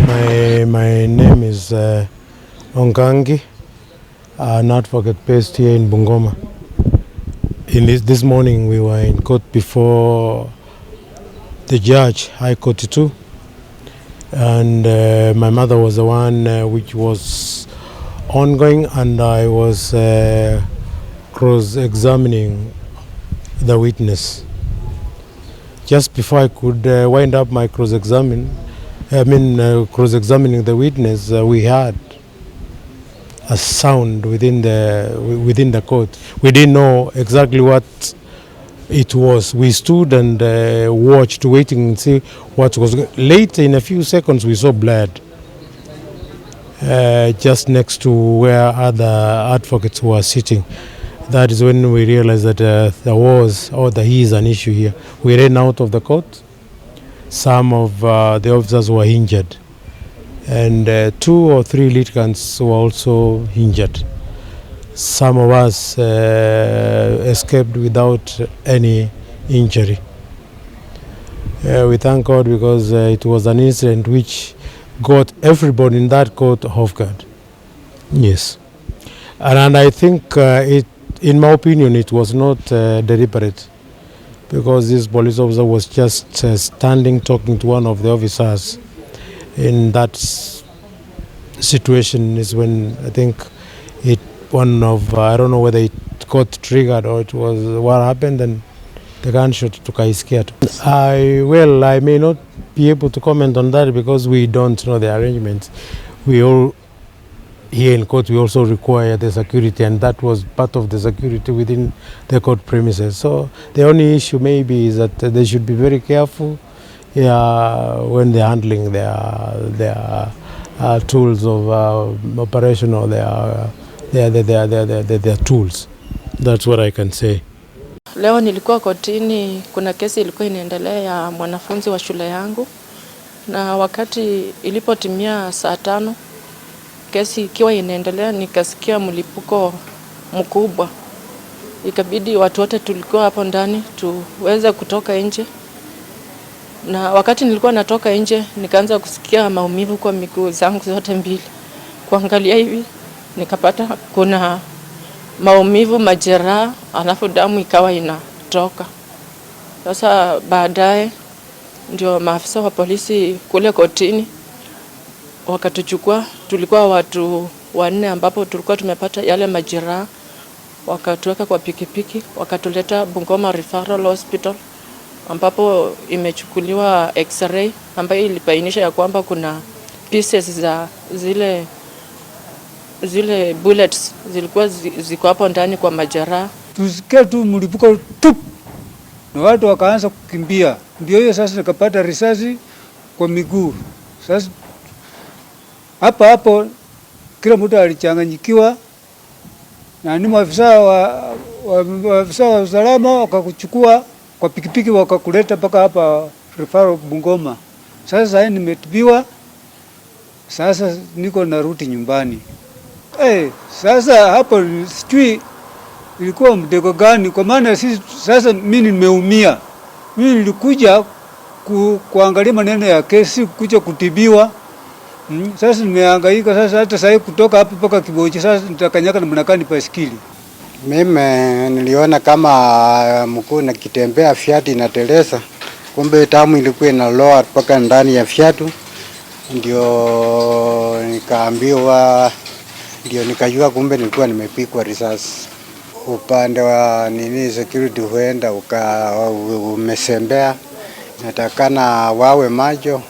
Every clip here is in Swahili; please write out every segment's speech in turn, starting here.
My name is Ongangi, an advocate based here in Bungoma. This morning we were in court before the judge, High Court 2, and my mother was the one which was ongoing, and I was cross-examining the witness. Just before I could wind up my cross-examining the witness, we heard a sound within the court. We didn't know exactly what it was. We stood and watched, waiting and see what was. Later, in a few seconds, we saw blood just next to where other advocates were sitting. That is when we realized that there is an issue here. We ran out of the court. Some of the officers were injured, and 2 or 3 litigants were also injured. Some of us escaped without any injury. We thank God because it was an incident which got everybody in that court off guard. Yes. And I think, in my opinion, it was not deliberate, because this police officer was just standing talking to one of the officers. In that situation is when I think I don't know whether it got triggered or it was what happened, and the gunshot took a scared. I may not be able to comment on that because we don't know the arrangements. We all here in court, we also require the security, and that was part of the security within the court premises. So the only issue maybe is that they should be very careful when they're handling their tools of operation, or their tools. That's what I can say. Leo nilikuwa kotini, kuna kesi ilikuwa inaendelea ya mwanafunzi wa shule yangu, na wakati ilipotimia saa 5 kesi ikiwa inaendelea, nikasikia mlipuko mkubwa. Ikabidi watu wote tulikuwa hapo ndani tuweze kutoka nje. Na wakati nilikuwa natoka nje, nikaanza kusikia maumivu kwa miguu zangu zote mbili. Kuangalia hivi, nikapata kuna maumivu, majeraha, alafu damu ikawa inatoka. Sasa baadaye ndio maafisa wa polisi kule kotini wakatuchukua. Tulikuwa watu 4 ambapo tulikuwa tumepata yale majeraha, wakatuweka kwa pikipiki, wakatuleta Bungoma Referral Hospital, ambapo imechukuliwa x-ray ambayo ilibainisha ya kwamba kuna pieces za zile bullets zilikuwa ziko hapo ndani kwa majeraha. Tusikia tu mlipuko tup, na watu wakaanza kukimbia. Ndio hiyo sasa nikapata risasi kwa miguu. Sasa hapo kila mtu alichanganyikiwa, na ni maafisa wa usalama wakakuchukua kwa pikipiki wakakuleta mpaka hapa Referral Bungoma. Sasa nimetibiwa, sasa niko narudi nyumbani. Sasa hapo sijui ilikuwa mtego gani, kwa maana sasa mimi nimeumia. Mimi nilikuja kuangalia maneno ya kesi, kuja kutibiwa. Sasa nimehangaika, sasa hata sasa kutoka hapo mpaka Kibochi, sasa nitakanyaka na mnakani pasikili. Mimi niliona kama mkuu na kitembea fiatu inateleza, kumbe tamu ilikuwa inaloa mpaka ndani ya fiatu. Ndio nikaambiwa, ndio nikajua kumbe nilikuwa nimepigwa risasi. Upande wa security huenda umesembea. Natakana wawe macho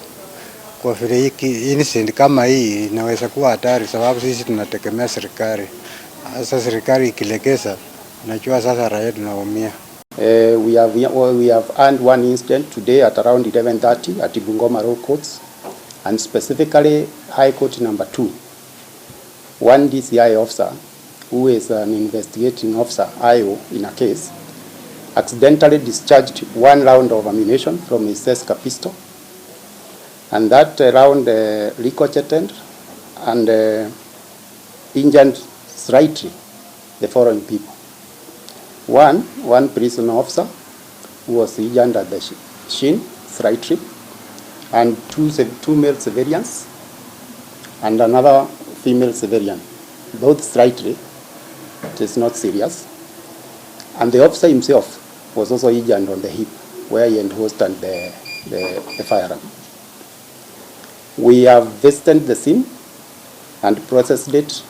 kwa vile hiki incident kama hii inaweza kuwa hatari, sababu sisi tunategemea serikali. Sasa serikali ikilegeza, najua sasa raia tunaumia. We have earned one incident today at around 11:30 at Bungoma Law Courts, and specifically High Court number 2. One DCI officer, who is an investigating officer, IO, in a case, accidentally discharged 1 round of ammunition from his Seska pistol, and that round ricocheted and injured slightly the following people. One prison officer who was injured at the shin slightly, and two male civilians and another female civilian, both slightly. It is not serious. And the officer himself was also injured on the hip, where he endorsed the firearm. We have visited the scene and processed it.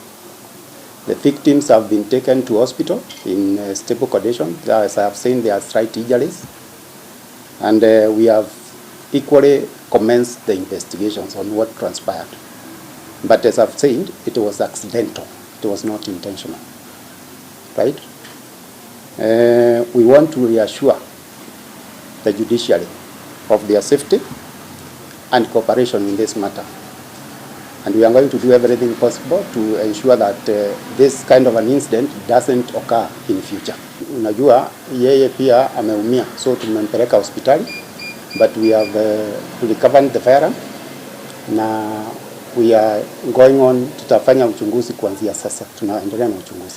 The victims have been taken to hospital in stable condition. As I have seen, they are slight injuries. And we have equally commenced the investigations on what transpired. But as I've said, it was accidental. It was not intentional. Right? We want to reassure the judiciary of their safety and cooperation in this matter. And we are going to do everything possible to ensure that this kind of an incident doesn't occur in future. Unajua yeye pia ameumia, so tumempeleka hospitali, but we have recovered the firearm na we are going on, tutafanya uchunguzi kuanzia sasa. Tunaendelea na uchunguzi.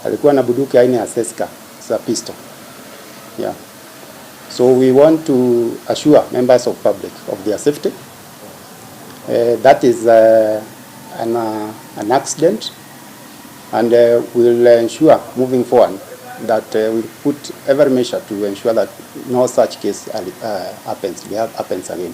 Alikuwa na bunduki aina ya Seska, a pistol. Yeah. So we want to assure members of public of their safety. That is an accident, and we'll ensure moving forward that we'll put every measure to ensure that no such case happens again.